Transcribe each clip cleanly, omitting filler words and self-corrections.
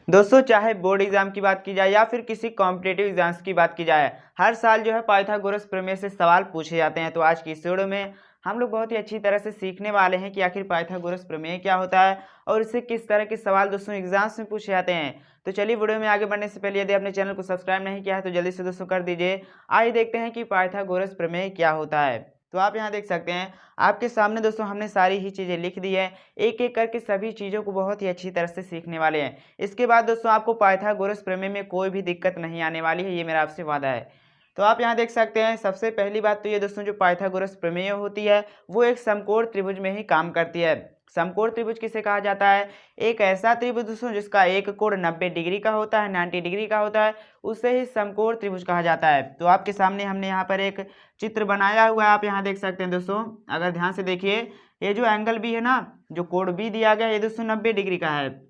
दोस्तों चाहे board exam की बात की जाए या फिर किसी कॉम्पिटेटिव एग्जाम्स की बात की जाए, हर साल जो है पाइथागोरस प्रमेय से सवाल पूछे जाते हैं। तो आज की इस वीडियो में हम लोग बहुत ही अच्छी तरह से सीखने वाले हैं कि आखिर पाइथागोरस प्रमेय क्या होता है और इससे किस तरह के सवाल दोस्तों एग्जाम्स में पूछे जाते हैं। तो चलिए वीडियो में आगे बढ़ने से पहले यदि आपने चैनल को सब्सक्राइब नहीं किया है तो जल्दी से दोस्तों कर दीजिए। आइए देखते हैं कि पाइथागोरस प्रमेय क्या होता है। तो आप यहाँ देख सकते हैं आपके सामने दोस्तों हमने सारी ही चीज़ें लिख दी है। एक एक करके सभी चीज़ों को बहुत ही अच्छी तरह से सीखने वाले हैं। इसके बाद दोस्तों आपको पाइथागोरस प्रमेय में कोई भी दिक्कत नहीं आने वाली है, ये मेरा आपसे वादा है। तो आप यहाँ देख सकते हैं सबसे पहली बात तो ये दोस्तों जो पाइथागोरस प्रमेय होती है वो एक समकोण त्रिभुज में ही काम करती है। समकोण त्रिभुज किसे कहा जाता है? एक ऐसा त्रिभुज दोस्तों जिसका एक कोण 90 डिग्री का होता है, 90 डिग्री का होता है, उसे ही समकोण त्रिभुज कहा जाता है। तो आपके सामने हमने यहाँ पर एक चित्र बनाया हुआ है, आप यहाँ देख सकते हैं दोस्तों। अगर ध्यान से देखिए ये जो एंगल बी है ना, जो कोण बी दिया गया है ये दोस्तों 90 डिग्री का है।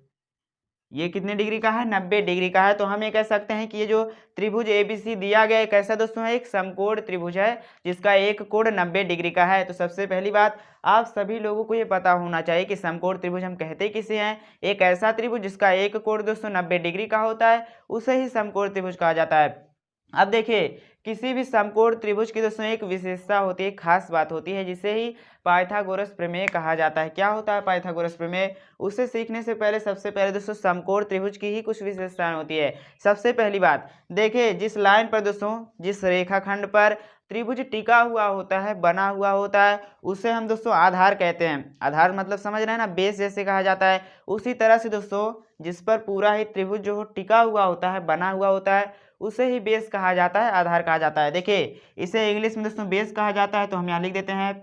ये कितने डिग्री का है? 90 डिग्री का है। तो हम ये कह सकते हैं कि ये जो त्रिभुज एबीसी दिया गया है कैसा दोस्तों है? एक समकोण त्रिभुज है जिसका एक कोण 90 डिग्री का है। तो सबसे पहली बात आप सभी लोगों को ये पता होना चाहिए कि समकोण त्रिभुज हम कहते किसे हैं? एक ऐसा त्रिभुज जिसका एक कोण दोस्तों 90 डिग्री का होता है उसे ही समकोण त्रिभुज कहा जाता है। अब देखिए किसी भी समकोण त्रिभुज की दोस्तों एक विशेषता होती है, खास बात होती है जिसे ही पाइथागोरस प्रमेय कहा जाता है। क्या होता है पाइथागोरस प्रमेय? उसे सीखने से पहले सबसे पहले दोस्तों समकोण त्रिभुज की ही कुछ विशेषताएं होती है। सबसे पहली बात देखिए जिस लाइन पर दोस्तों जिस रेखाखंड पर त्रिभुज टिका हुआ होता है, बना हुआ होता है, उसे हम दोस्तों आधार कहते हैं। आधार मतलब समझ रहे हैं ना, बेस जैसे कहा जाता है। उसी तरह से दोस्तों जिस पर पूरा ही त्रिभुज जो टिका हुआ होता है, बना हुआ होता है, उसे ही बेस कहा जाता है, आधार कहा जाता है। देखिए इसे इंग्लिश में दोस्तों बेस कहा जाता है, तो हम यहाँ लिख देते हैं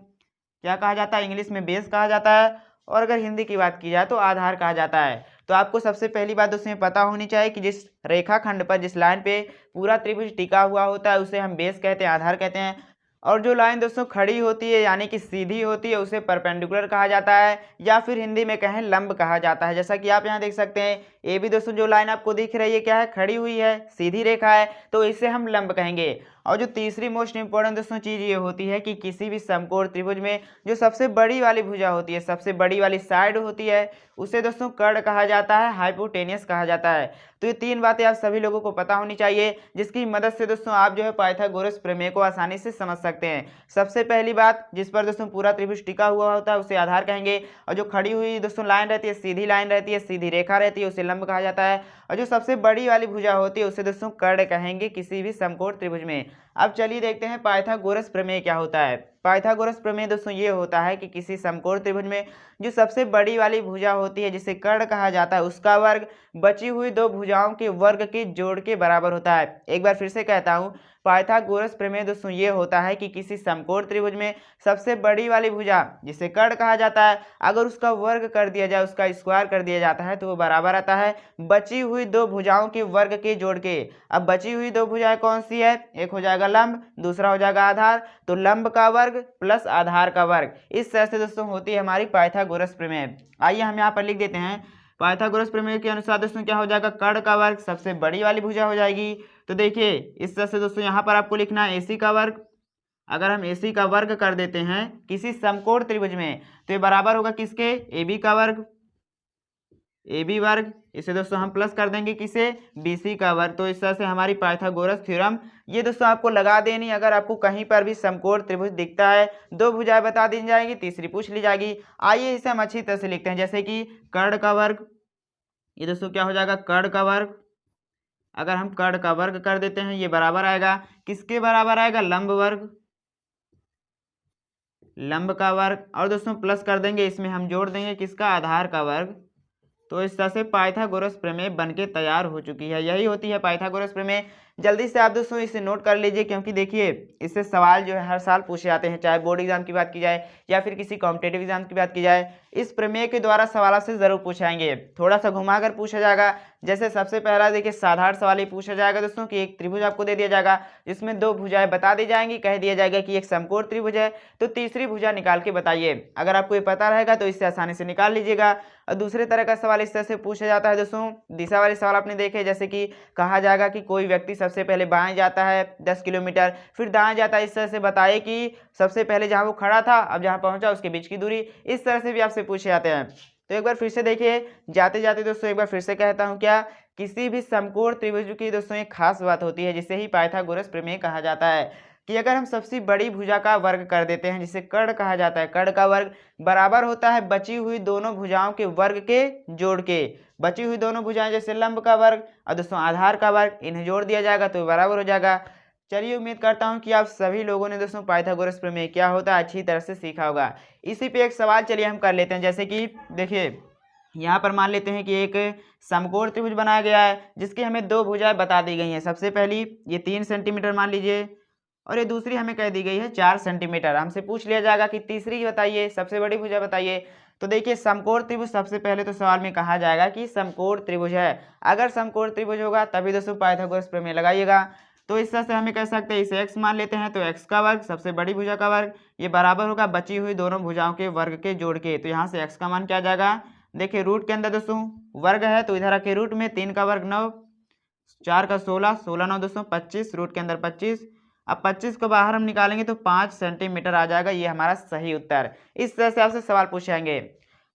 क्या कहा जाता है? इंग्लिश में बेस कहा जाता है, और अगर हिंदी की बात की जाए तो आधार कहा जाता है। तो आपको सबसे पहली बात दोस्तों पता होनी चाहिए कि जिस रेखाखंड पर जिस लाइन पे पूरा त्रिभुज टिका हुआ होता है उसे हम बेस कहते हैं, आधार कहते हैं। और जो लाइन दोस्तों खड़ी होती है यानी कि सीधी होती है उसे परपेंडिकुलर कहा जाता है, या फिर हिंदी में कहें लंब कहा जाता है। जैसा कि आप यहाँ देख सकते हैं ये भी दोस्तों जो लाइन आपको दिख रही है क्या है? खड़ी हुई है, सीधी रेखा है, तो इसे हम लंब कहेंगे। और जो तीसरी मोस्ट इंपॉर्टेंट दोस्तों चीज़ ये होती है कि किसी भी समकोण त्रिभुज में जो सबसे बड़ी वाली भुजा होती है, सबसे बड़ी वाली साइड होती है, उसे दोस्तों कर्ण कहा जाता है, हाइपोटेनियस कहा जाता है। तो ये तीन बातें आप सभी लोगों को पता होनी चाहिए जिसकी मदद से दोस्तों आप जो है पाइथागोरस प्रमेय को आसानी से समझ सकते हैं। सबसे पहली बात जिस पर दोस्तों पूरा त्रिभुज टिका हुआ होता है उसे आधार कहेंगे, और जो खड़ी हुई दोस्तों लाइन रहती है, सीधी लाइन रहती है, सीधी रेखा रहती है, उसे लंब कहा जाता है। और जो सबसे बड़ी वाली भुजा होती है उसे दोस्तों कर्ण कहेंगे किसी भी समकोण त्रिभुज में। अब चलिए देखते हैं पाइथागोरस प्रमेय क्या होता है। पाइथागोरस प्रमेय दोस्तों ये होता है कि किसी समकोण त्रिभुज में जो सबसे बड़ी वाली भुजा होती है जिसे कर्ण कहा जाता है उसका वर्ग बची हुई दो भुजाओं के वर्ग के जोड़ के बराबर होता है। एक बार फिर से कहता हूँ, पाइथागोरस प्रमेय दोस्तों ये होता है कि किसी समकोण त्रिभुज में सबसे बड़ी वाली भुजा जिसे कर्ण कहा जाता है अगर उसका वर्ग कर दिया जाए, उसका स्क्वायर कर दिया जाता है, तो वो बराबर आता है बची हुई दो भुजाओं के वर्ग के जोड़ के। अब बची हुई दो भुजाएं कौन सी है? एक हो जाएगा लंब, दूसरा हो जाएगा आधार। तो लंब का वर्ग प्लस आधार का वर्ग, इस तरह से दोस्तों होती है हमारी पाइथागोरस प्रमेय। आइए हम यहाँ पर लिख देते हैं पाइथागोरस प्रमेय के अनुसार दोस्तों क्या हो जाएगा? कर्ण का वर्ग सबसे बड़ी वाली भुजा हो जाएगी। तो देखिए इस तरह से दोस्तों यहाँ पर आपको लिखना है AC का वर्ग। अगर हम AC का वर्ग कर देते हैं किसी समकोण त्रिभुज में तो ये बराबर होगा किसके? AB का वर्ग, AB वर्ग। इसे दोस्तों हम प्लस कर देंगे किसे? BC का वर्ग। तो इस तरह से हमारी पाइथागोरस थ्योरम ये दोस्तों आपको लगा देनी। अगर आपको कहीं पर भी समकोण त्रिभुज दिखता है, दो भुजाएं बता दी जाएगी, तीसरी पूछ ली जाएगी। आइए इसे हम अच्छी तरह से लिखते हैं, जैसे कि कर्ण का वर्ग, ये दोस्तों क्या हो जाएगा? कर्ण का वर्ग। अगर हम कर्ण का वर्ग कर देते हैं ये बराबर आएगा किसके बराबर आएगा? लंब वर्ग, लंब का वर्ग। और दोस्तों प्लस कर देंगे, इसमें हम जोड़ देंगे किसका? आधार का वर्ग। तो इस तरह से पाइथागोरस प्रमेय बनके तैयार हो चुकी है। यही होती है पाइथागोरस प्रमेय। जल्दी से आप दोस्तों इसे नोट कर लीजिए, क्योंकि देखिए इससे सवाल जो है हर साल पूछे जाते हैं, चाहे बोर्ड एग्जाम की बात की जाए या फिर किसी कॉम्पिटेटिव एग्जाम की बात की जाए। इस प्रमेय के द्वारा सवाल आपसे जरूर पूछाएंगे, थोड़ा सा घुमाकर पूछा जाएगा। जैसे सबसे पहला देखिए साधारण सवाल ही पूछा जाएगा दोस्तों कि एक त्रिभुज आपको दे दिया जाएगा जिसमें दो भुजाएं बता दी जाएंगी, कह दिया जाएगा कि एक समकोण त्रिभुज है, तो तीसरी भुजा निकाल के बताइए। अगर आपको ये पता रहेगा तो इससे आसानी से निकाल लीजिएगा। और दूसरे तरह का सवाल इस तरह से पूछा जाता है दोस्तों, दिशा वाले सवाल आपने देखे, जैसे कि कहा जाएगा कि कोई व्यक्ति सबसे पहले बाएं जाता है 10 किलोमीटर, फिर दाएं जाता है, इस तरह से बताइए कि सबसे पहले जहां वो खड़ा था अब जहां पहुंचा उसके बीच की दूरी। इस तरह से भी आपसे पूछे जाते हैं। तो एक बार फिर से देखिए, जाते जाते दोस्तों एक बार फिर से कहता हूँ क्या, किसी भी समकोण त्रिभुज की दोस्तों एक खास बात होती है जिसे ही पाइथागोरस प्रमेय कहा जाता है कि अगर हम सबसे बड़ी भुजा का वर्ग कर देते हैं, जिसे कर्ण कहा जाता है, कर्ण का वर्ग बराबर होता है बची हुई दोनों भुजाओं के वर्ग के जोड़ के। बची हुई दोनों भुजाएं जैसे लंब का वर्ग और दोस्तों आधार का वर्ग, इन्हें जोड़ दिया जाएगा तो बराबर हो जाएगा। चलिए उम्मीद करता हूं कि आप सभी लोगों ने दोस्तों पाइथागोरस प्रमेय क्या होता है अच्छी तरह से सीखा होगा। इसी पे एक सवाल चलिए हम कर लेते हैं, जैसे कि देखिए यहाँ पर मान लेते हैं कि एक समकोण त्रिभुज बनाया गया है जिसकी हमें दो भुजाएं बता दी गई हैं। सबसे पहली ये 3 सेंटीमीटर मान लीजिए और ये दूसरी हमें कह दी गई है 4 सेंटीमीटर। हमसे पूछ लिया जाएगा कि तीसरी बताइए, सबसे बड़ी भुजा बताइए। तो देखिए समकोण त्रिभुज सबसे पहले तो सवाल में कहा जाएगा कि समकोण त्रिभुज है। अगर समकोण त्रिभुज होगा तभी दोस्तों पाइथागोरस प्रमेय लगाइएगा। तो इस तरह से हमें कह सकते हैं, इसे x मान लेते हैं तो x का वर्ग सबसे बड़ी भुजा का वर्ग ये बराबर होगा बची हुई दोनों भुजाओं के वर्ग के जोड़ के। तो यहाँ से x का मान क्या आ जाएगा, देखिए रूट के अंदर दोस्तों वर्ग है तो इधर रखिए रूट में, 3 का वर्ग 9, 4 का 16, 16 9 दोस्तों 25, रूट के अंदर 25। अब 25 को बाहर हम निकालेंगे तो 5 सेंटीमीटर आ जाएगा, ये हमारा सही उत्तर। इस तरह से आपसे सवाल पूछेंगे।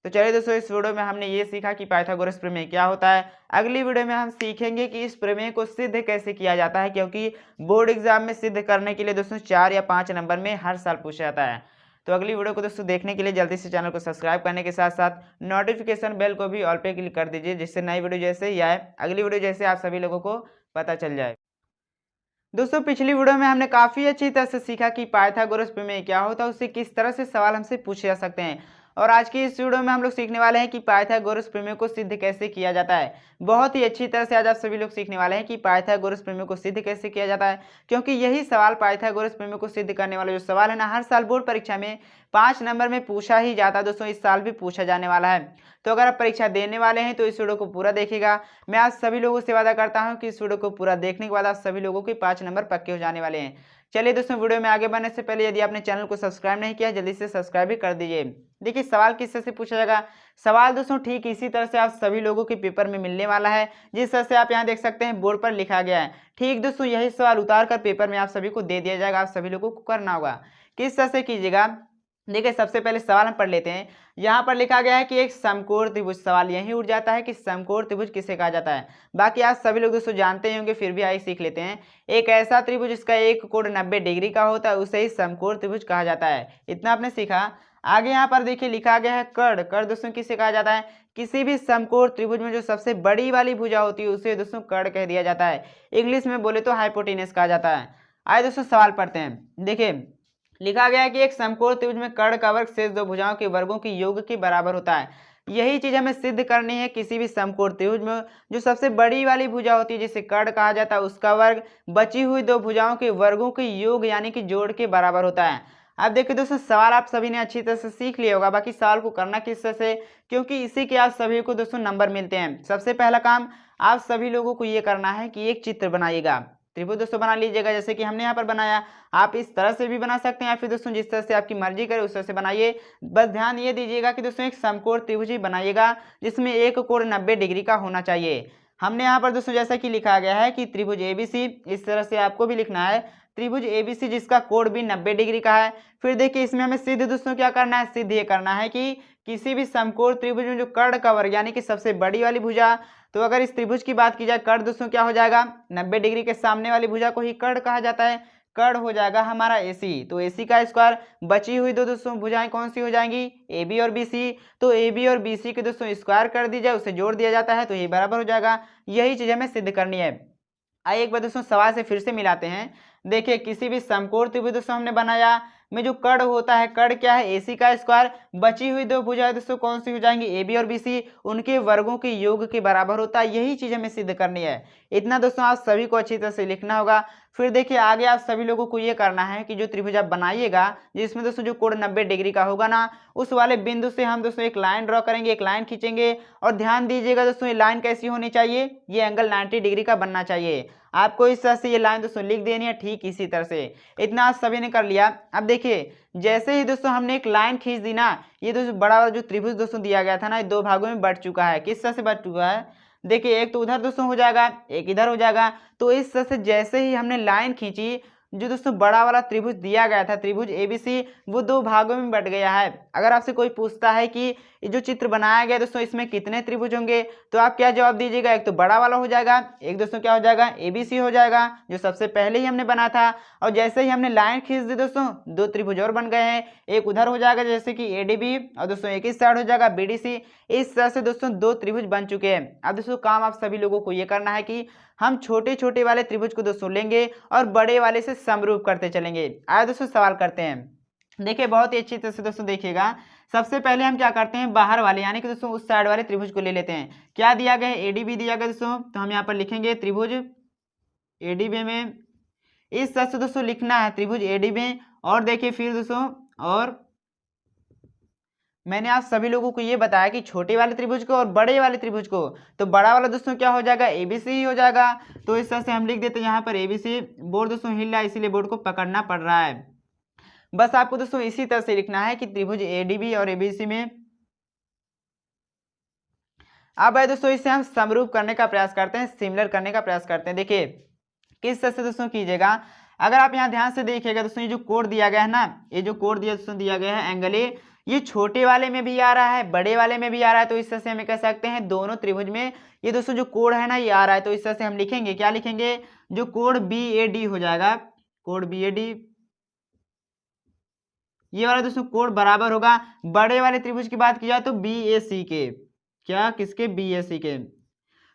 तो चलिए दोस्तों इस वीडियो में हमने ये सीखा कि पाइथागोरस प्रमेय क्या होता है। अगली वीडियो में हम सीखेंगे कि इस प्रमेय को सिद्ध कैसे किया जाता है, क्योंकि बोर्ड एग्जाम में सिद्ध करने के लिए दोस्तों 4 या 5 नंबर में हर साल पूछा जाता है। तो अगली वीडियो को दोस्तों देखने के लिए जल्दी से चैनल को सब्सक्राइब करने के साथ साथ नोटिफिकेशन बेल को भी ऑल पे क्लिक कर दीजिए, जिससे नई वीडियो जैसे ही आए, अगली वीडियो जैसे आप सभी लोगों को पता चल जाए। दोस्तों पिछली वीडियो में हमने काफ़ी अच्छी तरह से सीखा कि पाइथागोरस प्रमेय क्या होता है, उससे किस तरह से सवाल हमसे पूछे जा सकते हैं। और आज की इस वीडियो में हम लोग सीखने वाले हैं कि पाइथागोरस प्रमेय को सिद्ध कैसे किया जाता है। बहुत ही अच्छी तरह से आज आप सभी लोग सीखने वाले हैं कि पाइथागोरस प्रमेय को सिद्ध कैसे किया जाता है, क्योंकि यही सवाल पाइथागोरस प्रमेय को सिद्ध करने वाला जो सवाल है ना, हर साल बोर्ड परीक्षा में 5 नंबर में पूछा ही जाता है। दोस्तों इस साल भी पूछा जाने वाला है। तो अगर आप परीक्षा देने वाले हैं तो इस वीडियो को पूरा देखिएगा। मैं आज सभी लोगों से वादा करता हूं कि इस वीडियो को पूरा देखने के बाद आप सभी लोगों के 5 नंबर पक्के हो जाने वाले हैं। चलिए दोस्तों वीडियो में आगे बढ़ने से पहले यदि आपने चैनल को सब्सक्राइब नहीं किया जल्दी से सब्सक्राइब भी कर दीजिए। देखिए सवाल किस तरह से पूछा जाएगा। सवाल दोस्तों ठीक इसी तरह से आप सभी लोगों के पेपर में मिलने वाला है, जिस तरह से आप यहाँ देख सकते हैं बोर्ड पर लिखा गया है। ठीक दोस्तों यही सवाल उतार कर पेपर में आप सभी को दे दिया जाएगा। आप सभी लोगों को करना होगा। किस तरह से कीजिएगा, देखिए सबसे पहले सवाल हम पढ़ लेते हैं। यहाँ पर लिखा गया है कि एक समकोण त्रिभुज, सवाल यही उठ जाता है कि समकोण त्रिभुज किसे कहा जाता है। बाकी आज सभी लोग दोस्तों जानते ही होंगे, फिर भी आइए सीख लेते हैं। एक ऐसा त्रिभुज जिसका एक कोण 90 डिग्री का होता है उसे ही समकोण त्रिभुज कहा जाता है। इतना आपने सीखा। आगे यहाँ पर देखिए लिखा गया है कर्ण। कर्ण दोस्तों किसे कहा जाता है, किसी भी समकोण त्रिभुज में जो सबसे बड़ी वाली भुजा होती है उसे दोस्तों कर्ण कह दिया जाता है। इंग्लिश में बोले तो हाइपोटेनस कहा जाता है। आइए दोस्तों सवाल पढ़ते हैं। देखिए लिखा गया है कि एक समकोण त्रिभुज में कर्ण का वर्ग शेष दो भुजाओं के वर्गों की योग के बराबर होता है। यही चीज हमें सिद्ध करनी है। किसी भी समकोण त्रिभुज में जो सबसे बड़ी वाली भुजा होती है जिसे कर्ण कहा जाता है उसका वर्ग बची हुई दो भुजाओं के वर्गों के योग यानी कि जोड़ के बराबर होता है। अब देखिए दोस्तों सवाल आप सभी ने अच्छी तरह से सीख लिया होगा। बाकी सवाल को करना किस तरह से, क्योंकि इसी के आप सभी को दोस्तों नंबर मिलते हैं। सबसे पहला काम आप सभी लोगों को ये करना है कि एक चित्र बनाइएगा। त्रिभुज दोस्तों बना लीजिएगा, जैसे कि हमने यहाँ पर बनाया। आप इस तरह से भी बना सकते हैं या फिर दोस्तों जिस तरह से आपकी मर्जी करे उस तरह से बनाइए। बस ध्यान ये दीजिएगा कि दोस्तों एक समकोण त्रिभुज ही बनाइएगा जिसमें एक कोण 90 डिग्री का होना चाहिए। हमने यहाँ पर दोस्तों जैसा कि लिखा गया है कि त्रिभुज ABC, इस तरह से आपको भी लिखना है त्रिभुज ABC जिसका कोण भी 90 डिग्री का है। फिर देखिए इसमें हमें सिद्ध दोस्तों क्या करना है, सिद्ध ये करना है कि किसी भी समकोण त्रिभुज में जो कर्ण का वर्ग यानी कि सबसे बड़ी वाली भुजा, तो अगर इस त्रिभुज की बात की जाए कर्ण दोस्तों क्या हो जाएगा, 90 डिग्री के सामने वाली भुजा को ही कर्ण कहा जाता है। कर्ण हो जाएगा हमारा AC, तो AC का स्क्वायर बची हुई दो दोस्तों भुजाएं कौन सी हो जाएंगी, AB और BC। तो AB और BC के दोस्तों स्क्वायर कर दिया जाए, उसे जोड़ दिया जाता है तो ये बराबर हो जाएगा। यही चीज हमें सिद्ध करनी है। आइए एक बार दोस्तों सवाल से फिर से मिलाते हैं। देखिए किसी भी समकोण त्रिभुज दोस्तों हमने बनाया में जो कर्ण होता है, कर्ण क्या है AC का स्क्वायर, बची हुई दो भुजाएं दोस्तों कौन सी हो जाएंगी AB और BC, उनके वर्गों के योग के बराबर होता है। यही चीज हमें सिद्ध करनी है। इतना दोस्तों आप सभी को अच्छी तरह से लिखना होगा। फिर देखिए आगे आप सभी लोगों को ये करना है कि जो त्रिभुज आप बनाइएगा जिसमें दोस्तों जो कोण 90 डिग्री का होगा ना, उस वाले बिंदु से हम दोस्तों एक लाइन ड्रॉ करेंगे, एक लाइन खींचेंगे। और ध्यान दीजिएगा दोस्तों ये लाइन कैसी होनी चाहिए, ये एंगल 90 डिग्री का बनना चाहिए। आपको इस तरह से ये लाइन दोस्तों लिख देनी है, ठीक इसी तरह से। इतना आप सभी ने कर लिया। अब देखिए जैसे ही दोस्तों हमने एक लाइन खींच दी ना, ये दोस्तों बड़ा वाला जो त्रिभुज दोस्तों दिया गया था ना, ये दो भागों में बट चुका है। किस तरह से बट चुका है, देखिए एक तो उधर दोस्तों हो जाएगा, एक इधर हो जाएगा। तो इस तरह से जैसे ही हमने लाइन खींची जो दोस्तों बड़ा वाला त्रिभुज दिया गया था, त्रिभुज एबीसी, वो दो भागों में बट गया है। अगर आपसे कोई पूछता है कि ये जो चित्र बनाया गया दोस्तों इसमें कितने त्रिभुज होंगे, तो आप क्या जवाब दीजिएगा? एक तो बड़ा वाला हो जाएगा, एक दोस्तों क्या हो जाएगा? एबीसी हो जाएगा, जो सबसे पहले ही हमने बना था। और जैसे ही हमने लाइन खींच दी दोस्तों, दो त्रिभुज और बन गए हैं, एक उधर हो जाएगा जैसे कि एडीबी, और दोस्तों एक इस साइड हो जाएगा बीडीसी। इस तरह से दोस्तों दो त्रिभुज बन चुके हैं। अब दोस्तों काम आप सभी लोगों को ये करना है कि हम छोटे छोटे वाले त्रिभुज को दोस्तों लेंगे और बड़े वाले से समरूप करते चलेंगे। आइए दोस्तों सवाल करते हैं। देखिए बहुत ही अच्छी तरह से दोस्तों देखिएगा। सबसे पहले हम क्या करते हैं, बाहर वाले यानी कि दोस्तों उस साइड वाले त्रिभुज को ले लेते हैं। क्या दिया गया है? एडीबी दिया गया दोस्तों, तो हम यहाँ पर लिखेंगे त्रिभुज एडीबी में, इस तरह से दोस्तों लिखना है त्रिभुज एडीबी। और देखिए फिर दोस्तों, और मैंने आप सभी लोगों को ये बताया कि छोटे वाले त्रिभुज को और बड़े वाले त्रिभुज को, तो बड़ा वाला दोस्तों क्या हो जाएगा? एबीसी ही हो जाएगा। तो इस तरह से हम लिख देते हैं यहाँ पर एबीसी। बोर्ड दोस्तों हिल रहा है इसीलिए बोर्ड को पकड़ना पड़ रहा है। बस आपको दोस्तों इसी तरह से लिखना है कि त्रिभुज एडीबी और एबीसी में। अब है दोस्तों इसे हम समरूप करने का प्रयास करते हैं, सिमिलर करने का प्रयास करते हैं। देखिए किस तरह से दोस्तों कीजिएगा। अगर आप यहाँ ध्यान से देखिएगा दोस्तों, ये जो कोड दिया गया है ना, ये जो कोड दिया दोस्तों दिया गया है एंगल ए, ये छोटे वाले में भी आ रहा है, बड़े वाले में भी आ रहा है। तो इस तरह से हमें कह सकते हैं दोनों त्रिभुज में ये दोस्तों जो कोड है ना ये आ रहा है। तो इस तरह से हम लिखेंगे, क्या लिखेंगे? जो कोड बी ए डी हो जाएगा, कोड बी ए डी, ये वाला दोस्तों कोड बराबर होगा बड़े वाले त्रिभुज की बात की जाए तो बी ए सी के। क्या? किसके? बी ए सी के।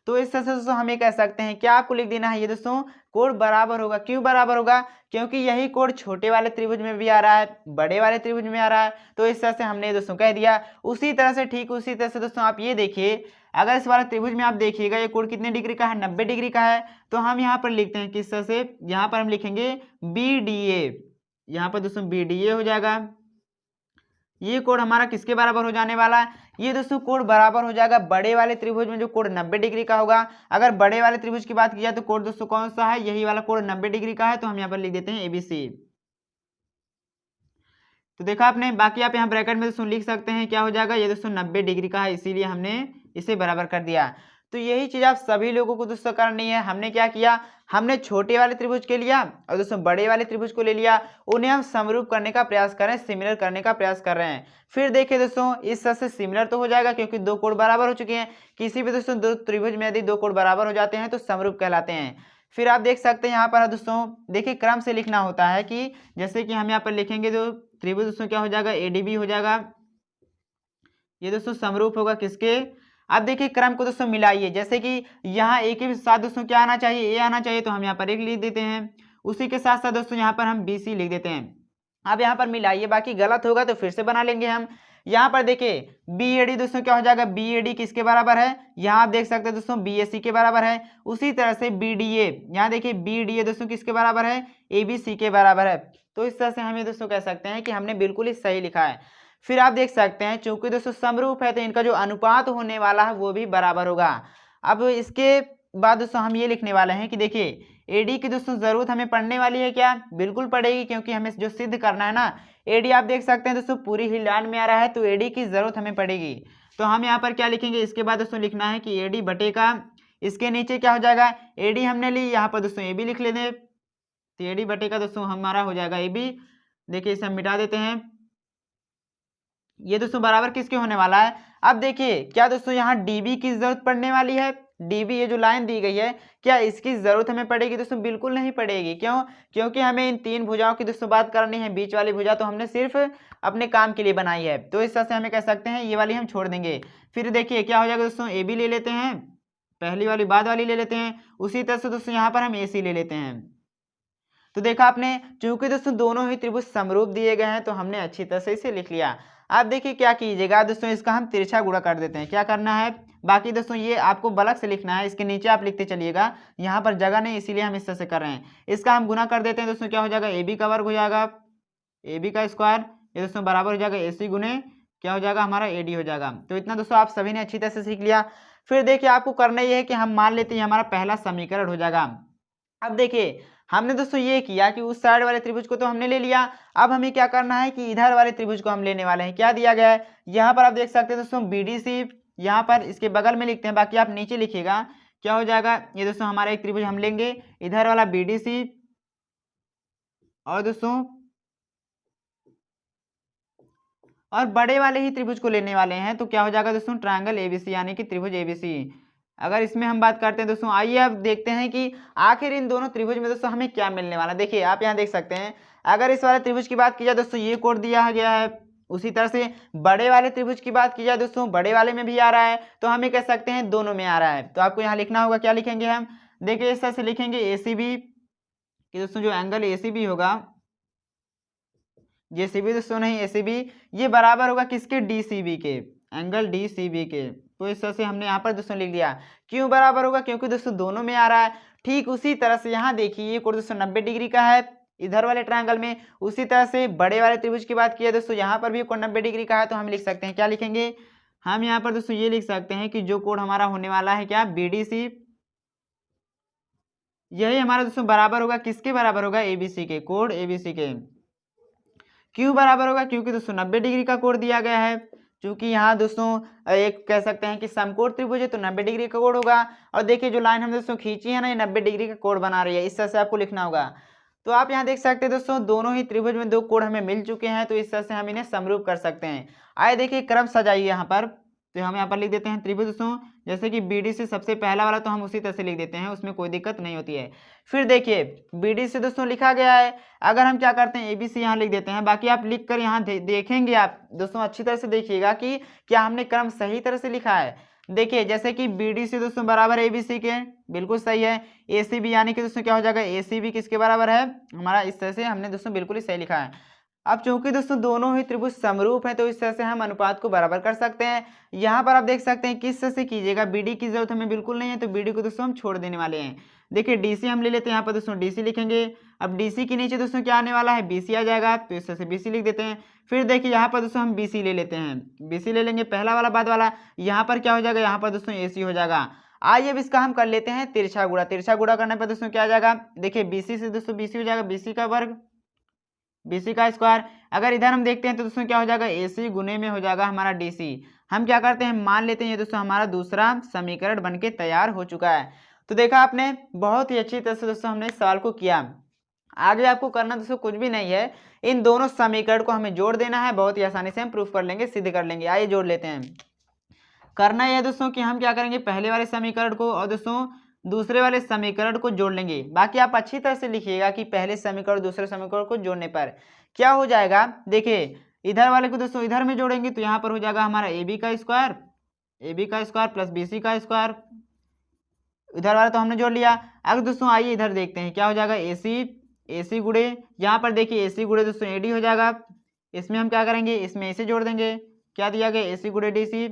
तो इस तरह से दोस्तों हम ये कह सकते हैं, क्या आपको लिख देना है, ये दोस्तों कोड बराबर होगा। क्यों बराबर होगा? क्योंकि यही कोड छोटे वाले त्रिभुज में भी आ रहा है, बड़े वाले त्रिभुज में आ रहा है। तो इस तरह से हमने दोस्तों कह दिया। उसी तरह से ठीक उसी तरह से दोस्तों आप ये देखिए, अगर इस वाले त्रिभुज में आप देखिएगा ये कोड कितने डिग्री का है? 90 डिग्री का है। तो हम यहाँ पर लिखते हैं किस तरह से, यहाँ पर हम लिखेंगे बी डी ए, यहाँ पर दोस्तों बी डी ए हो जाएगा। ये कोण हमारा किसके बराबर हो जाने वाला है? ये दोस्तों कोण बराबर हो जाएगा बड़े वाले त्रिभुज में जो कोण 90 डिग्री का होगा। अगर बड़े वाले त्रिभुज की बात की जाए तो कोण दोस्तों कौन सा है? यही वाला कोण 90 डिग्री का है। तो हम यहाँ पर लिख देते हैं एबीसी। तो देखा आपने, बाकी आप यहाँ ब्रैकेट में दोस्तों लिख सकते हैं क्या हो जाएगा, ये दोस्तों 90 डिग्री का है, इसीलिए हमने इसे बराबर कर दिया। तो यही चीज आप सभी लोगों को दोस्तों करनी है। हमने क्या किया, हमने छोटे वाले त्रिभुज के लिया और दोस्तों बड़े वाले त्रिभुज को ले लिया, उन्हें हम समरूप करने का प्रयास कर रहे हैं, सिमिलर करने का प्रयास कर रहे हैं। फिर देखिए दोस्तों, इस तरह से सिमिलर तो हो जाएगा क्योंकि दो कोण बराबर हो चुके हैं। किसी भी दोस्तों दो त्रिभुज में यदि दो कोण बराबर हो जाते हैं तो समरूप कहलाते हैं। फिर आप देख सकते हैं यहाँ पर दोस्तों, देखिए क्रम से लिखना होता है कि जैसे कि हम यहाँ पर लिखेंगे जो त्रिभुज दोस्तों क्या हो जाएगा, एडीबी हो जाएगा। ये दोस्तों समरूप होगा किसके? अब देखिए क्रम को दोस्तों मिलाइए, जैसे कि यहाँ ए के साथ दोस्तों क्या आना चाहिए, ए आना चाहिए, तो हम यहाँ पर एक लिख देते हैं। उसी के साथ साथ दोस्तों यहाँ पर हम बी सी लिख देते हैं। अब यहाँ पर मिलाइए, बाकी गलत होगा तो फिर से बना लेंगे हम। यहाँ पर देखिए बी ए डी दोस्तों क्या हो जाएगा, बी ए डी किसके बराबर है? यहाँ आप देख सकते हैं दोस्तों बी ए सी के बराबर है। उसी तरह से बी डी ए, यहाँ देखिए बी डी ए दोस्तों किसके बराबर है? ए बी सी के बराबर है। तो इस तरह से हम ये दोस्तों कह सकते हैं कि हमने बिल्कुल ही सही लिखा है। फिर आप देख सकते हैं चूंकि दोस्तों समरूप है तो इनका जो अनुपात होने वाला है वो भी बराबर होगा। अब इसके बाद दोस्तों हम ये लिखने वाले हैं कि देखिए एडी की दोस्तों जरूरत हमें पड़ने वाली है क्या? बिल्कुल पड़ेगी, क्योंकि हमें जो सिद्ध करना है ना, एडी आप देख सकते हैं दोस्तों पूरी ही लाइन में आ रहा है, तो एडी की जरूरत हमें पड़ेगी। तो हम यहाँ पर क्या लिखेंगे, इसके बाद दोस्तों लिखना है कि एडी बटे का, इसके नीचे क्या हो जाएगा, एडी हमने ली, यहाँ पर दोस्तों ए बी लिख लेते, तो एडी बटे का दोस्तों हमारा हो जाएगा ए बी। देखिए इसे हम मिटा देते हैं। ये दोस्तों बराबर किसके होने वाला है? अब देखिए क्या दोस्तों यहाँ डीबी की जरूरत पड़ने वाली है। डीबी ये जो लाइन दी गई है, क्या इसकी जरूरत हमें पड़ेगी? दोस्तों बिल्कुल नहीं पड़ेगी। क्यों? क्योंकि हमें इन तीन भुजाओं की दोस्तों बात करनी है, बीच वाली भुजा तो हमने सिर्फ अपने काम के लिए बनाई है, तो इस तरह से हमें कह सकते हैं ये वाली हम छोड़ देंगे। फिर देखिए क्या हो जाएगा दोस्तों, ए बी ले लेते हैं, पहली वाली बाद वाली ले लेते हैं। उसी तरह से दोस्तों यहाँ पर हम ए सी ले लेते हैं। तो देखा आपने, चूंकि दोस्तों दोनों ही त्रिभुज समरूप दिए गए हैं तो हमने अच्छी तरह से इसे लिख लिया। आप देखिए क्या कीजिएगा दोस्तों, इसका हम तिरछा गुणा कर देते हैं। क्या करना है, बाकी दोस्तों ये आपको बलक से लिखना है, इसके नीचे आप लिखते चलिएगा, यहाँ पर जगह नहीं इसीलिए हम इस तरह से कर रहे हैं। इसका हम गुना कर देते हैं दोस्तों, क्या हो जाएगा, ए बी का वर्ग हो जाएगा, ए बी का स्क्वायर, ये दोस्तों बराबर हो जाएगा ए सी गुने क्या हो जाएगा हमारा ए डी हो जाएगा। तो इतना दोस्तों आप सभी ने अच्छी तरह से सीख लिया। फिर देखिए आपको करना ये है कि हम मान लेते हैं हमारा पहला समीकरण हो जाएगा। अब देखिए हमने दोस्तों ये किया कि उस साइड वाले त्रिभुज को तो हमने ले लिया, अब हमें क्या करना है कि इधर वाले त्रिभुज को हम लेने वाले हैं। क्या दिया गया है यहाँ पर आप देख सकते हैं दोस्तों बी डी सी, यहाँ पर इसके बगल में लिखते हैं, बाकी आप नीचे लिखिएगा क्या हो जाएगा। ये दोस्तों हमारा एक त्रिभुज हम लेंगे, इधर वाला बी डी सी और दोस्तों और बड़े वाले ही त्रिभुज को लेने वाले हैं, तो क्या हो जाएगा दोस्तों, ट्रायंगल एबीसी यानी कि त्रिभुज एबीसी। अगर इसमें हम बात करते हैं दोस्तों, आइए अब देखते हैं कि आखिर इन दोनों त्रिभुज में दोस्तों हमें क्या मिलने वाला है। देखिए आप यहाँ देख सकते हैं, अगर इस वाले त्रिभुज की बात की जाए दोस्तों, ये कोण दिया गया है। उसी तरह से बड़े वाले त्रिभुज की बात की जाए दोस्तों, बड़े वाले में भी आ रहा है, तो हम ये कह सकते हैं दोनों में आ रहा है। तो आपको यहाँ लिखना होगा, क्या लिखेंगे हम, देखिए इस तरह से लिखेंगे एसीबी कि दोस्तों जो एंगल एसीबी होगा, जेसीबी दोस्तों नहीं एसीबी, ये बराबर होगा किसके, डीसीबी के, एंगल डीसीबी के। तो इस तरह से हमने यहाँ पर दोस्तों लिख दिया। क्यों बराबर होगा, क्योंकि दोस्तों दोनों में आ रहा है। ठीक उसी तरह से यहाँ देखिए ये कोण दोस्तों 90 डिग्री का है इधर वाले ट्रायंगल में। उसी तरह से बड़े वाले त्रिभुज की बात की है दोस्तों, यहाँ पर भी कोण 90 डिग्री का है। तो हम लिख सकते हैं, क्या लिखेंगे, हम यहाँ पर दोस्तों ये लिख सकते हैं कि जो कोण हमारा होने वाला है क्या, बीडीसी, यही हमारा दोस्तों बराबर होगा किसके बराबर होगा, एबीसी के, कोण एबीसी के। क्यों बराबर होगा, क्योंकि दोस्तों 90 डिग्री का कोण दिया गया है। क्योंकि यहाँ दोस्तों एक कह सकते हैं कि समकोण त्रिभुज है, तो 90 डिग्री का कोण होगा। और देखिए जो लाइन हम दोस्तों खींची है ना, ये 90 डिग्री का कोण बना रही है, इस तरह से आपको लिखना होगा। तो आप यहाँ देख सकते हैं दोस्तों, दोनों ही त्रिभुज में दो कोण हमें मिल चुके हैं, तो इस तरह से हम इन्हें समरूप कर सकते हैं। आइए देखिए क्रम सजाइए यहाँ पर। तो हम यहाँ पर लिख देते हैं त्रिभुज दोस्तों, जैसे कि बीडी से सबसे पहला वाला तो हम उसी तरह से लिख देते हैं, उसमें कोई दिक्कत नहीं होती है। फिर देखिए बीडी से दोस्तों लिखा गया है, अगर हम क्या करते हैं एबीसी यहाँ लिख देते हैं। बाकी आप लिख कर यहाँ देखेंगे आप दोस्तों, अच्छी तरह से देखिएगा कि क्या हमने क्रम सही तरह से लिखा है। देखिए जैसे कि बीडी से दोस्तों बराबर एबीसी के, बिल्कुल सही है। एसीबी यानी कि दोस्तों क्या हो जाएगा, एसीबी किसके बराबर है हमारा, इस तरह से हमने दोस्तों बिल्कुल ही सही लिखा है। अब चूंकि दोस्तों दोनों ही त्रिभुज समरूप हैं, तो इस तरह से हम अनुपात को बराबर कर सकते हैं। यहाँ पर आप देख सकते हैं किस तरह से कीजिएगा, बीडी की जरूरत हमें बिल्कुल नहीं है, तो बीडी को दोस्तों हम छोड़ देने वाले हैं। देखिए डीसी हम ले लेते हैं, यहाँ पर दोस्तों डीसी लिखेंगे। अब डीसी के नीचे दोस्तों क्या आने वाला है, बीसी आ जाएगा, तो इस तरह से बीसी लिख देते हैं। फिर देखिए यहाँ पर दोस्तों हम बीसी ले लेते हैं, बीसी ले लेंगे पहला वाला बाद वाला। यहाँ पर क्या हो जाएगा, यहाँ पर दोस्तों एसी हो जाएगा। आइए अब इसका हम कर लेते हैं तिरछा गुणा। तिरछा गुणा करने पर दोस्तों क्या आ जाएगा, देखिए बीसी से दोस्तों बीसी हो जाएगा, बीसी का वर्ग, बीसी का स्क्वायर। अगर इधर हम देखते हैं तो दोस्तों क्या हो जाएगा, एसी गुने में हो जाएगा हमारा डीसी। हम क्या करते हैं, मान लेते हैं ये दोस्तों हमारा दूसरा समीकरण बनके तैयार हो चुका है। तो देखा आपने, बहुत ही अच्छी तरह से दोस्तों हमने इस सवाल को किया। आगे आपको करना दोस्तों कुछ भी नहीं है, इन दोनों समीकरण को हमें जोड़ देना है, बहुत ही आसानी से हम प्रूफ कर लेंगे, सिद्ध कर लेंगे। आइए जोड़ लेते हैं। करना यह है दोस्तों कि हम क्या करेंगे, पहले वाले समीकरण को और दोस्तों दूसरे वाले समीकरण को जोड़ लेंगे। बाकी आप अच्छी तरह से लिखिएगा कि पहले समीकरण दूसरे समीकरण को जोड़ने पर क्या हो जाएगा। देखिए इधर वाले को दोस्तों इधर में जोड़ेंगे, तो यहाँ पर हो जाएगा हमारा ए बी का स्क्वायर प्लस बी सी का स्क्वायर। इधर वाला तो हमने जोड़ लिया। अब दोस्तों आइए इधर देखते हैं क्या हो जाएगा, एसी गुड़े, यहाँ पर देखिए एसी गुड़े दोस्तों एडी हो जाएगा। इसमें हम क्या करेंगे, इसमें एसी जोड़ देंगे, क्या दिया गया, एसी गुड़े डीसी।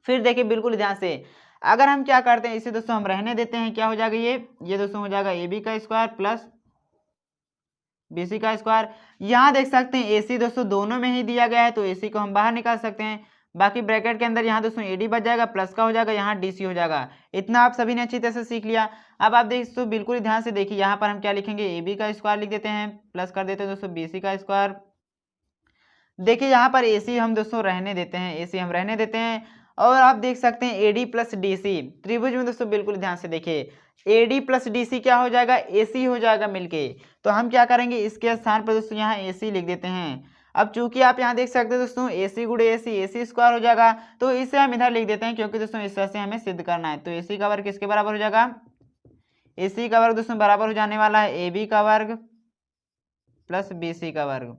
फिर देखिए बिल्कुल ध्यान से, अगर हम क्या करते हैं, इसे दोस्तों हम रहने देते हैं, क्या हो जाएगा ये दोस्तों हो जाएगा ए बी का स्क्वायर प्लस बी सी का स्क्वायर। यहाँ देख सकते हैं एसी दोस्तों दोनों में ही दिया गया है, तो एसी को हम बाहर निकाल सकते हैं। बाकी ब्रैकेट के अंदर यहाँ दोस्तों एडी बच जाएगा, प्लस का हो जाएगा, यहाँ डीसी हो जाएगा। इतना आप सभी ने अच्छी तरह से सीख लिया। अब आप देख तो बिल्कुल ध्यान से देखिए, यहाँ पर हम क्या लिखेंगे, ए बी का स्क्वायर लिख देते हैं, प्लस कर देते हैं दोस्तों बी सी का स्क्वायर। देखिए यहाँ पर एसी हम दोस्तों रहने देते हैं, एसी हम रहने देते हैं। और आप देख सकते हैं एडी प्लस डीसी, त्रिभुज में दोस्तों बिल्कुल ध्यान से देखिए, एडी प्लस डीसी क्या हो जाएगा, एसी हो जाएगा मिलके। तो हम क्या करेंगे, इसके स्थान पर दोस्तों यहाँ एसी लिख देते हैं। अब चूंकि आप यहाँ देख सकते हैं दोस्तों एसी गुड़े एसी स्क्वायर हो जाएगा, तो इसे हम इधर लिख देते हैं, क्योंकि दोस्तों इस तरह से हमें सिद्ध करना है। तो एसी का वर्ग किसके बराबर हो जाएगा, एसी का वर्ग दोस्तों बराबर हो जाने वाला है ए बी का वर्ग प्लस बी सी का वर्ग।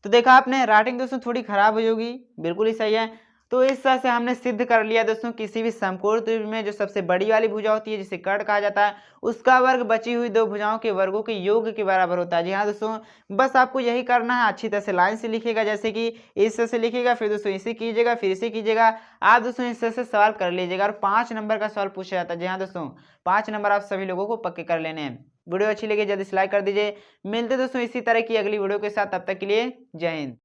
तो देखा आपने, राइटिंग दोस्तों थोड़ी खराब हो होगी, बिल्कुल ही सही है। तो इस तरह से हमने सिद्ध कर लिया दोस्तों, किसी भी समकोण त्रिभुज में जो सबसे बड़ी वाली भुजा होती है जिसे कर्ण कहा जाता है, उसका वर्ग बची हुई दो भुजाओं के वर्गों के योग के बराबर होता है। जी हाँ दोस्तों, बस आपको यही करना है, अच्छी तरह से लाइन से लिखिएगा, जैसे कि इस तरह से लिखिएगा, फिर दोस्तों इसे कीजिएगा, फिर इसे कीजिएगा। आप दोस्तों इस तरह से सवाल कर लीजिएगा, और 5 नंबर का सवाल पूछा जाता है। जी हाँ दोस्तों, 5 नंबर आप सभी लोगों को पक्के कर लेने हैं। वीडियो अच्छी लगी जल्दी से लाइक कर दीजिए। मिलते दोस्तों इसी तरह की अगली वीडियो के साथ, तब तक के लिए जय हिंद।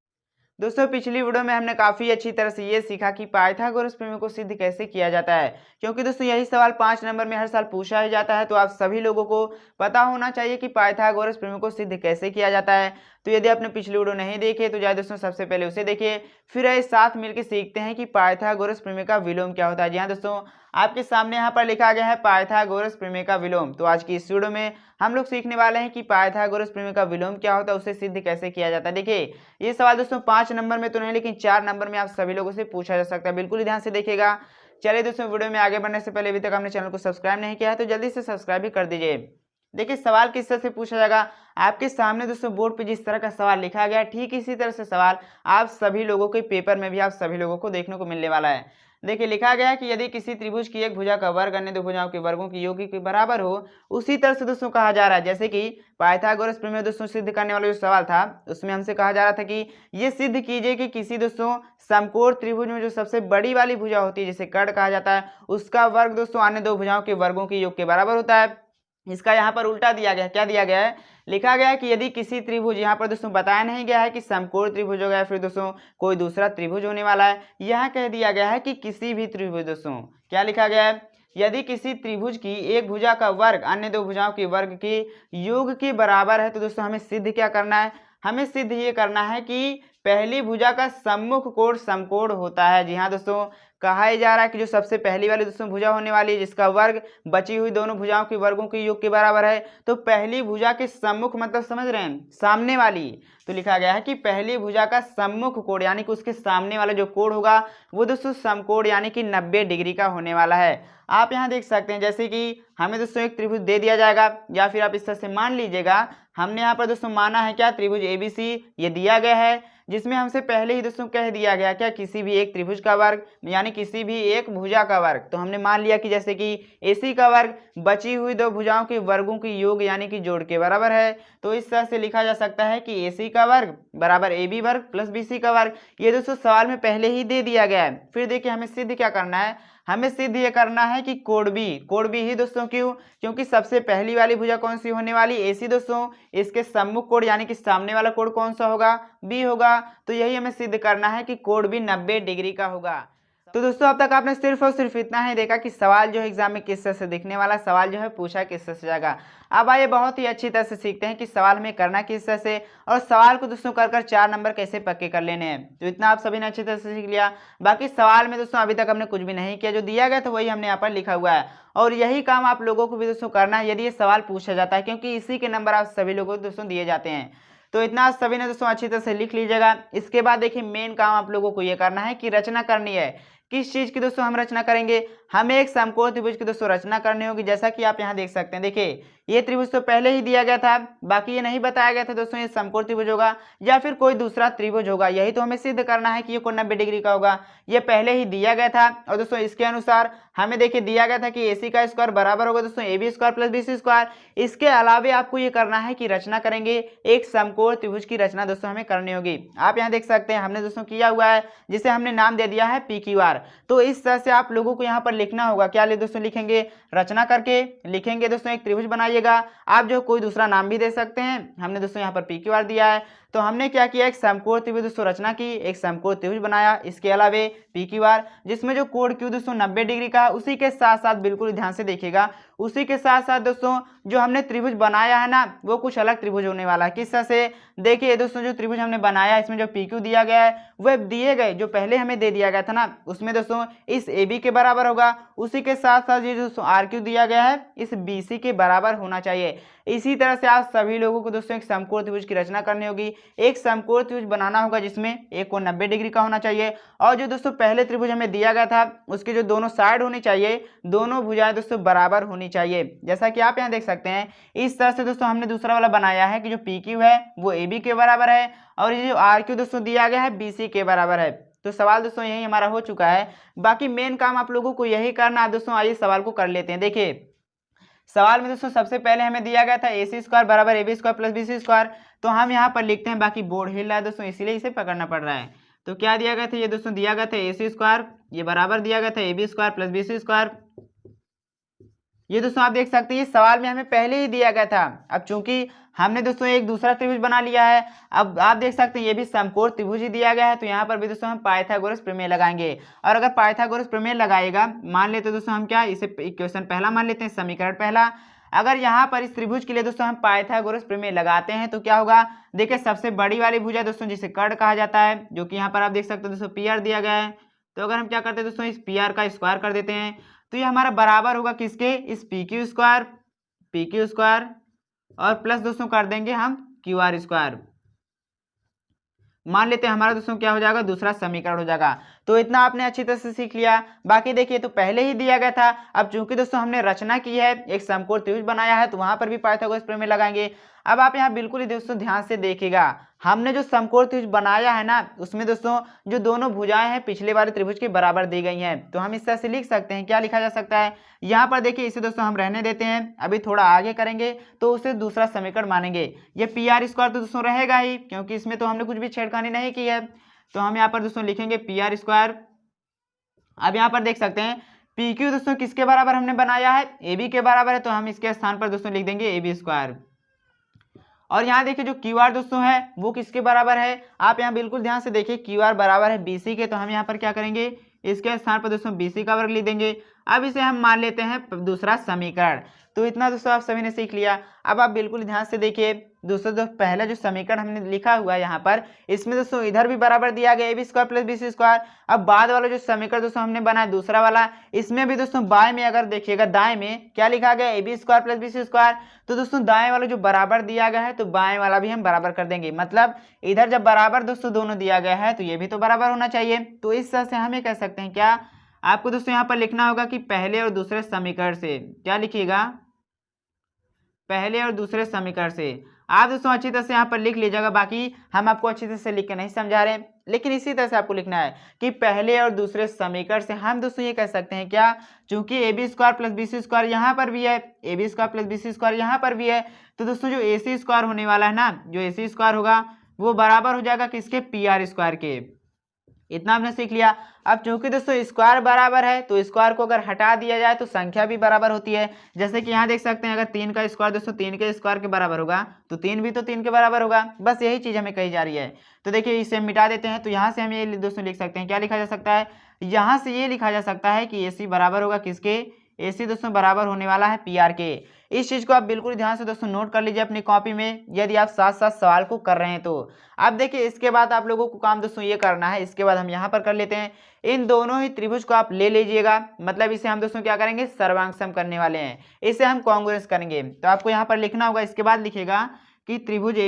दोस्तों पिछली वीडियो में हमने काफ़ी अच्छी तरह से ये सीखा कि पाइथागोरस प्रमेय को सिद्ध कैसे किया जाता है, क्योंकि दोस्तों यही सवाल 5 नंबर में हर साल पूछा ही जाता है। तो आप सभी लोगों को पता होना चाहिए कि पाइथागोरस प्रमेय को सिद्ध कैसे किया जाता है। तो यदि आपने पिछली वीडियो नहीं देखे तो जाए दोस्तों सबसे पहले उसे देखिए, फिर आइए साथ मिलकर सीखते हैं कि पाइथागोरस प्रमेय का विलोम क्या होता है। जी हाँ दोस्तों, आपके सामने यहाँ पर लिखा गया है पाइथागोरस प्रमेय का विलोम। तो आज की इस वीडियो में हम लोग सीखने वाले हैं कि पाइथागोरस प्रमेय का विलोम क्या होता है, उसे सिद्ध कैसे किया जाता है। देखिए ये सवाल दोस्तों 5 नंबर में तो नहीं, लेकिन 4 नंबर में आप सभी लोगों से पूछा जा सकता है, बिल्कुल ध्यान से देखिएगा। चलिए दोस्तों, वीडियो में आगे बढ़ने से पहले अभी तक आपने चैनल को सब्सक्राइब नहीं किया है तो जल्दी से सब्सक्राइब भी कर दीजिए। देखिए सवाल किस तरह से पूछा जाएगा, आपके सामने दोस्तों बोर्ड पे जिस तरह का सवाल लिखा गया है ठीक इसी तरह से सवाल आप सभी लोगों के पेपर में भी आप सभी लोगों को देखने को मिलने वाला है। देखिए लिखा गया है कि यदि किसी त्रिभुज की एक भुजा का वर्ग अन्य दो भुजाओं के वर्गों की योग के बराबर हो, उसी तरह से दोस्तों कहा जा रहा है जैसे कि पाइथागोरस प्रमेय दोस्तों सिद्ध करने वाला जो सवाल था उसमें हमसे कहा जा रहा था कि ये सिद्ध कीजिए कि किसी दोस्तों समकोण त्रिभुज में जो सबसे बड़ी वाली भुजा होती है जिसे कर्ण कहा जाता है, उसका वर्ग दोस्तों अन्य दो भुजाओं के वर्गों के योग के बराबर होता है। इसका यहाँ पर उल्टा दिया गया है, क्या दिया गया है, लिखा गया है कि यदि किसी त्रिभुज, यहाँ पर दोस्तों बताया नहीं गया है कि समकोण त्रिभुज होगा या फिर दोस्तों कोई दूसरा त्रिभुज होने वाला है, यहाँ कह दिया गया है कि किसी भी त्रिभुज दोस्तों, क्या लिखा गया है, यदि किसी त्रिभुज की एक भुजा का वर्ग अन्य दो भुजाओं के वर्ग के योग के बराबर है तो दोस्तों हमें सिद्ध क्या करना है, हमें सिद्ध ये करना है कि पहली भुजा का सम्मुख कोण समकोण होता है। जी हाँ दोस्तों, कहा जा रहा है कि जो सबसे पहली वाली दोस्तों भुजा होने वाली है जिसका वर्ग बची हुई दोनों भुजाओं के वर्गों के योग के बराबर है, तो पहली भुजा के सम्मुख मतलब समझ रहे हैं सामने वाली, तो लिखा गया है कि पहली भुजा का सम्मुख कोण यानी कि उसके सामने वाला जो कोण होगा वो दोस्तों समकोण यानी कि 90 डिग्री का होने वाला है। आप यहाँ देख सकते हैं जैसे कि हमें दोस्तों एक त्रिभुज दे दिया जाएगा या फिर आप इस तरह से मान लीजिएगा, हमने यहाँ पर दोस्तों माना है क्या, त्रिभुज ABC ये दिया गया है जिसमें हमसे पहले ही दोस्तों कह दिया गया क्या, किसी भी एक त्रिभुज का वर्ग यानी किसी भी एक भुजा का वर्ग, तो हमने मान लिया कि जैसे कि AC का वर्ग बची हुई दो भुजाओं के वर्गों की योग यानी कि जोड़ के बराबर है। तो इस तरह से लिखा जा सकता है कि AC का वर्ग बराबर AB वर्ग प्लस BC का वर्ग, ये दोस्तों सवाल में पहले ही दे दिया गया है। फिर देखिए हमें सिद्ध क्या करना है, हमें सिद्ध ये करना है कि कोण B ही दोस्तों, क्यों, क्योंकि सबसे पहली वाली भुजा कौन सी होने वाली AC दोस्तों, इसके सम्मुख कोण यानी कि सामने वाला कोण कौन सा होगा, B होगा, तो यही हमें सिद्ध करना है कि कोण भी 90 डिग्री का होगा। तो दोस्तों अब तक आपने सिर्फ और सिर्फ इतना ही देखा कि सवाल जो है एग्जाम में किस तरह से दिखने वाला, सवाल जो है पूछा किस तरह से जाएगा। अब आइए बहुत ही अच्छी तरह से सीखते हैं कि सवाल में करना किस तरह से और सवाल को दोस्तों कर 4 नंबर कैसे पक्के कर लेने हैं। तो इतना आप सभी ने अच्छी तरह से सीख लिया। बाकी सवाल में दोस्तों अभी तक हमने कुछ भी नहीं किया, जो दिया गया था वही हमने यहाँ पर लिखा हुआ है और यही काम आप लोगों को भी दोस्तों करना है यदि ये सवाल पूछा जाता है, क्योंकि इसी के नंबर आप सभी लोगों को दोस्तों दिए जाते हैं। तो इतना सभी ने दोस्तों अच्छी तरह से लिख लीजिएगा। इसके बाद देखिए मेन काम आप लोगों को ये करना है कि रचना करनी है। किस चीज की दोस्तों हम रचना करेंगे, हमें एक समकोण त्रिभुज की दोस्तों रचना करनी होगी। जैसा कि आप यहाँ देख सकते हैं, देखिए ये त्रिभुज तो पहले ही दिया गया था, बाकी ये नहीं बताया गया था दोस्तों ये समकोण त्रिभुज होगा या फिर कोई दूसरा त्रिभुज होगा, यही तो हमें सिद्ध करना है कि ये कोण 90 डिग्री का होगा। ये पहले ही दिया गया था और दोस्तों इसके अनुसार हमें देखिए दिया गया था कि AC का स्क्वायर बराबर होगा दोस्तों AB square plus BC square. इसके अलावे आपको ये करना है कि रचना करेंगे, एक समकोण त्रिभुज की रचना दोस्तों हमें करनी होगी। आप यहाँ देख सकते हैं हमने दोस्तों किया हुआ है जिसे हमने नाम दे दिया है PQR। तो इस तरह से आप लोगों को यहाँ पर लिखना होगा, क्या दोस्तों लिखेंगे, रचना करके लिखेंगे दोस्तों एक त्रिभुज बनाइएगा। आप जो कोई दूसरा नाम भी दे सकते हैं, हमने दोस्तों यहाँ पर PQR दिया है। तो हमने क्या किया, एक समकोण त्रिभुज दोस्तों रचना की, एक समकोण त्रिभुज बनाया, इसके अलावे PQR जिसमें जो कोण Q दोस्तों 90 डिग्री का, उसी के साथ साथ बिल्कुल ध्यान से देखिएगा, उसी के साथ साथ दोस्तों जो हमने त्रिभुज बनाया है ना वो कुछ अलग त्रिभुज होने वाला है। किस तरह से, देखिए दोस्तों जो त्रिभुज हमने बनाया इसमें जो PQ दिया गया है वह दिए गए जो पहले हमें दे दिया गया था ना उसमें दोस्तों इस AB के बराबर होगा, उसी के साथ साथ ये दोस्तों RQ दिया गया है इस BC के बराबर होना चाहिए। इसी तरह से आप सभी लोगों को दोस्तों एक समकोण त्रिभुज की रचना करनी होगी, एक समकोण त्रिभुज बनाना होगा जिसमें एक कोण 90 डिग्री का होना चाहिए और जो दोस्तों पहले त्रिभुज हमें दिया गया था उसके जो दोनों साइड होनी चाहिए, दोनों भुजाएं दोस्तों बराबर होनी चाहिए। जैसा कि आप यहाँ देख सकते हैं इस तरह से दोस्तों हमने दूसरा वाला बनाया है कि जो PQ है वो AB के बराबर है और ये जो RQ दोस्तों दिया गया है BC के बराबर है। तो सवाल दोस्तों यही हमारा हो चुका है। बाकी मेन काम आप लोगों को यही करना है दोस्तों। आइए सवाल को कर लेते हैं। देखिए सवाल में दोस्तों सबसे पहले हमें दिया गया था AC स्क्वायर बराबर AB square plus BC square, तो हम यहाँ पर लिखते हैं, बाकी बोर्ड हिल रहा है दोस्तों इसीलिए इसे पकड़ना पड़ रहा है। तो क्या दिया गया था, ये दोस्तों दिया गया था AC स्क्वायर, ये बराबर दिया गया था AB square plus BC square. ये दोस्तों आप देख सकते हैं ये सवाल में हमें पहले ही दिया गया था। अब चूंकि हमने दोस्तों एक दूसरा त्रिभुज बना लिया है, अब आप देख सकते हैं ये भी समकोण त्रिभुज ही दिया गया है, तो यहाँ पर भी दोस्तों हम पाइथागोरस प्रमेय लगाएंगे। और अगर पाइथागोरस प्रमेय लगाएगा, मान लेते दोस्तों हम क्या इसे इक्वेशन पहला मान लेते हैं, समीकरण पहला। अगर यहाँ पर इस त्रिभुज के लिए दोस्तों हम पाइथागोरस प्रमेय लगाते हैं तो क्या होगा, देखिए सबसे बड़ी वाली भुजा दोस्तों जिसे कर्ण कहा जाता है, जो कि यहाँ पर आप देख सकते हो दोस्तों पी आर दिया गया है। तो अगर हम क्या करते हैं दोस्तों, इस पी आर का स्क्वायर कर देते हैं तो ये हमारा बराबर होगा किसके, इस पी क्यू स्क्वायर और प्लस दोस्तों कर देंगे हम क्यू आर स्क्वायर। मान लेते हैं हमारा दोस्तों क्या हो जाएगा, दूसरा समीकरण हो जाएगा। तो इतना आपने अच्छी तरह से सीख लिया। बाकी देखिए तो पहले ही दिया गया था, अब चूंकि दोस्तों हमने रचना की है, एक समकोण त्रिभुज बनाया है, तो वहां पर भी पाइथागोरस प्रमेय लगाएंगे। अब आप यहाँ बिल्कुल ही दोस्तों ध्यान से देखिएगा, हमने जो समकोण त्रिभुज बनाया है ना, उसमें दोस्तों जो दोनों भुजाएं हैं पिछले वाले त्रिभुज के बराबर दी गई हैं। तो हम इस तरह से लिख सकते हैं, क्या लिखा जा सकता है, यहाँ पर देखिए इसे दोस्तों हम रहने देते हैं, अभी थोड़ा आगे करेंगे तो उसे दूसरा समीकरण मानेंगे। ये पी आर स्क्वायर तो दोस्तों रहेगा ही, क्योंकि इसमें तो हमने कुछ भी छेड़खानी नहीं की है। तो हम यहाँ पर दोस्तों लिखेंगे पी आर स्क्वायर। अब यहाँ पर देख सकते हैं पी क्यू दोस्तों किसके बराबर हमने बनाया है, ए बी के बराबर है, तो हम इसके स्थान पर दोस्तों लिख देंगे ए बी स्क्वायर। और यहाँ देखिए जो क्यू आर दोस्तों है वो किसके बराबर है, आप यहाँ बिल्कुल ध्यान से देखिए क्यू आर बराबर है बी सी के, तो हम यहाँ पर क्या करेंगे, इसके स्थान पर दोस्तों बी सी का वर्ग लिख देंगे। अब इसे हम मान लेते हैं दूसरा समीकरण। तो इतना दोस्तों आप सभी ने सीख लिया। अब आप बिल्कुल ध्यान से देखिए दोस्तों, जो पहला जो समीकरण हमने लिखा हुआ है यहाँ पर, इसमें दोस्तों इधर भी बराबर दिया गया A B square plus B C square. अब बाद वाला जो समीकरण दोस्तों हमने बनाया दूसरा वाला, इसमें भी दोस्तों बाएं में अगर देखिएगा, दाएं में क्या लिखा गया, A B square plus B C square. तो दोस्तों दाएं वाला जो बराबर दिया गया है तो बाएं वाला भी हम बराबर कर देंगे, मतलब इधर जब बराबर दोस्तों दोनों दिया गया है तो ये भी तो बराबर होना चाहिए। तो इस तरह से हम ये कह सकते हैं, क्या आपको दोस्तों यहाँ पर लिखना होगा कि पहले और दूसरे समीकरण से, क्या लिखिएगा, पहले और दूसरे समीकरण से। आप दोस्तों अच्छी तरह से यहाँ पर लिख लीजिएगा, बाकी हम आपको अच्छी तरह से लिख के नहीं समझा रहे, लेकिन इसी तरह से आपको लिखना है कि पहले और दूसरे समीकरण से हम दोस्तों ये कह सकते हैं, क्या, चूंकि A B square plus B C square यहाँ पर भी है, A B square plus B C square यहाँ पर भी है, तो दोस्तों जो ए सी स्क्वायर होने वाला है ना, जो ए सी स्क्वायर होगा वो बराबर हो जाएगा किसके, पी आर स्क्वायर के। इतना हमने सीख लिया। अब चूंकि दोस्तों स्क्वायर बराबर है तो स्क्वायर को अगर हटा दिया जाए तो संख्या भी बराबर होती है। जैसे कि यहाँ देख सकते हैं, अगर 3 का स्क्वायर दोस्तों 3 के स्क्वायर के बराबर होगा तो 3 भी तो 3 के बराबर होगा, बस यही चीज़ हमें कही जा रही है। तो देखिए इसे मिटा देते हैं, तो यहाँ से हम ये दोस्तों लिख सकते हैं, क्या लिखा जा सकता है, यहाँ से ये लिखा जा सकता है कि ए सी बराबर होगा किसके, ए सी दोस्तों बराबर होने वाला है पी आर के। इस चीज़ को आप बिल्कुल ध्यान से दोस्तों नोट कर लीजिए अपनी कॉपी में, यदि आप साथ साथ सवाल को कर रहे हैं तो। अब देखिए इसके बाद आप लोगों को काम दोस्तों ये करना है, इसके बाद हम यहाँ पर कर लेते हैं, इन दोनों ही त्रिभुज को आप ले लीजिएगा, मतलब इसे हम दोस्तों क्या करेंगे, सर्वांग करने वाले हैं, इसे हम कॉन्ग्रुएंस करेंगे। तो आपको यहाँ पर लिखना होगा, इसके बाद लिखिएगा कि त्रिभुज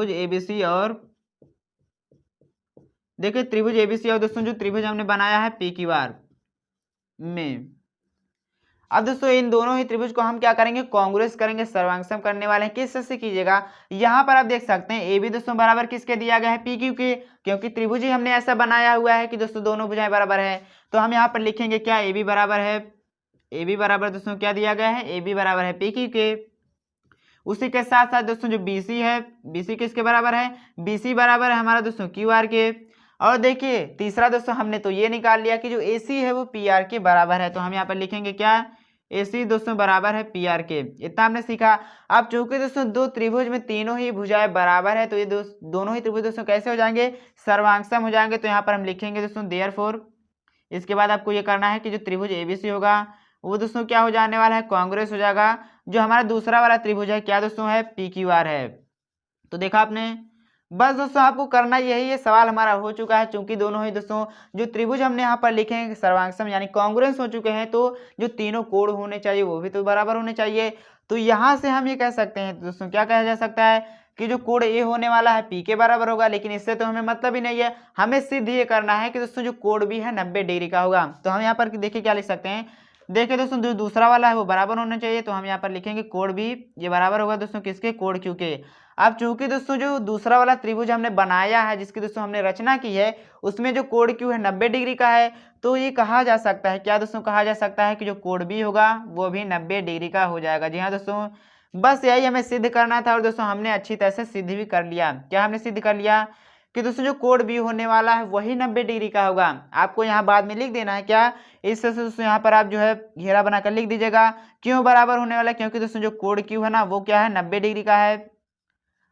एबीसी और देखिए त्रिभुज एबीसी और दोस्तों जो त्रिभुज हमने बनाया है पी क्यू आर में, अब दोस्तों इन दोनों ही त्रिभुज को हम क्या करेंगे, कांग्रुएंस करेंगे, सर्वांगसम करने वाले हैं। किस तरह से कीजिएगा, यहाँ पर आप देख सकते हैं ए बी दोस्तों बराबर किसके दिया गया है, पी क्यू के, क्योंकि त्रिभुज ही हमने ऐसा बनाया हुआ है कि दोस्तों दोनों भुजाएं बराबर है। तो हम यहाँ पर लिखेंगे क्या, ए बी बराबर है, ए बी बराबर दोस्तों क्या दिया गया है, ए बी बराबर है पी क्यू के। उसी के साथ साथ दोस्तों जो बी सी है, बी सी किसके बराबर है, बी सी बराबर है हमारा दोस्तों क्यू आर के। और देखिए तीसरा दोस्तों हमने तो ये निकाल लिया कि जो ए सी है वो पी आर के बराबर है, तो हम यहाँ पर लिखेंगे क्या, ए सी दोस्तों बराबर है पी आर के। इतना हमने सीखा। अब चूंकि दोस्तों दो त्रिभुज में तीनों ही भुजाएं बराबर है तो ये दोनों ही त्रिभुज दोस्तों कैसे हो जाएंगे, सर्वांगसम हो जाएंगे। तो यहाँ पर हम लिखेंगे दोस्तों देयरफॉर, इसके बाद आपको ये करना है कि जो त्रिभुज एबीसी होगा वो दोस्तों क्या हो जाने वाला है, कांग्रुएंस हो जाएगा। जो हमारा दूसरा वाला त्रिभुज है क्या दोस्तों है, पी क्यू आर है। तो देखा आपने, बस दोस्तों आपको करना यही है, सवाल हमारा हो चुका है। चूंकि दोनों ही दोस्तों जो त्रिभुज हमने यहाँ पर लिखे हैं सर्वांगसम यानी कांग्रुएंस हो चुके हैं, तो जो तीनों कोण होने चाहिए वो भी तो बराबर होने चाहिए। तो यहाँ से हम ये कह सकते हैं दोस्तों, क्या कहा जा सकता है कि जो कोण ए होने वाला है पी के बराबर होगा, लेकिन इससे तो हमें मतलब ही नहीं है, हमें सिर्फ ये करना है कि दोस्तों जो कोण भी है 90 डिग्री का होगा। तो हम यहाँ पर देखिए क्या लिख सकते हैं, देखिए दोस्तों जो दूसरा वाला है वो बराबर होना चाहिए, तो हम यहाँ पर लिखेंगे कोण भी ये बराबर होगा दोस्तों किसके, कोण क्यू के। अब चूंकि दोस्तों जो दूसरा वाला त्रिभुज हमने बनाया है, जिसकी दोस्तों हमने रचना की है, उसमें जो कोण क्यू है 90 डिग्री का है, तो ये कहा जा सकता है, क्या दोस्तों कहा जा सकता है कि जो कोण भी होगा वो भी 90 डिग्री का हो जाएगा। जी हाँ दोस्तों, बस यही हमें सिद्ध करना था और दोस्तों हमने अच्छी तरह से सिद्ध भी कर लिया। क्या हमने सिद्ध कर लिया कि दोस्तों जो कोण बी होने वाला है वही 90 डिग्री का होगा। आपको यहाँ बाद में लिख देना है क्या, इस तरह से दोस्तों यहाँ पर आप जो है घेरा बनाकर लिख दीजिएगा, क्यों बराबर होने वाला है, क्योंकि दोस्तों जो कोण क्यू है ना वो क्या है 90 डिग्री का है।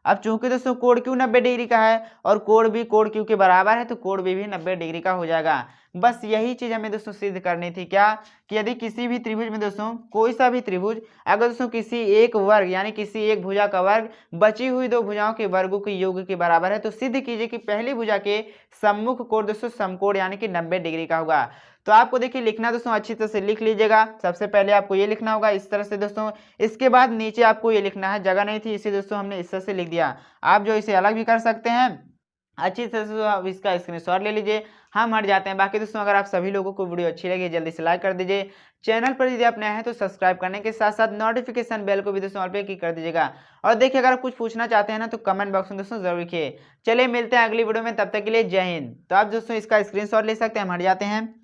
अब चूंकि दोस्तों कोण क्यू 90 डिग्री का है और कोण बी कोण क्यू के बराबर है, तो कोण बी भी 90 डिग्री का हो जाएगा। बस यही चीज़ हमें दोस्तों सिद्ध करनी थी, क्या कि यदि किसी भी त्रिभुज में दोस्तों कोई सा भी त्रिभुज अगर दोस्तों किसी एक वर्ग यानी किसी एक भुजा का वर्ग बची हुई दो भुजाओं के वर्गों के योग के बराबर है, तो सिद्ध कीजिए कि पहली भुजा के सम्मुख कोण दोस्तों समकोण यानी कि 90 डिग्री का होगा। तो आपको देखिए लिखना दोस्तों अच्छी तरह से लिख लीजिएगा। सबसे पहले आपको ये लिखना होगा इस तरह से दोस्तों, इसके बाद नीचे आपको ये लिखना है, जगह नहीं थी इसे दोस्तों हमने इस तरह से लिख दिया। आप जो इसे अलग भी कर सकते हैं, अच्छी तरह से आप इसका स्क्रीनशॉट ले लीजिए। हम हट जाते हैं। बाकी दोस्तों अगर आप सभी लोगों को वीडियो अच्छी लगी जल्दी से लाइक कर दीजिए। चैनल पर यदि आप नए हैं तो सब्सक्राइब करने के साथ साथ नोटिफिकेशन बेल को भी दोस्तों ऑल पे क्लिक कर दीजिएगा। और देखिए अगर आप कुछ पूछना चाहते हैं ना तो कमेंट बॉक्स में दोस्तों जरूर लिखिए। चलिए मिलते हैं अगली वीडियो में, तब तक के लिए जय हिंद। तो आप दोस्तों इसका स्क्रीनशॉट ले सकते हैं। हम हट जाते हैं।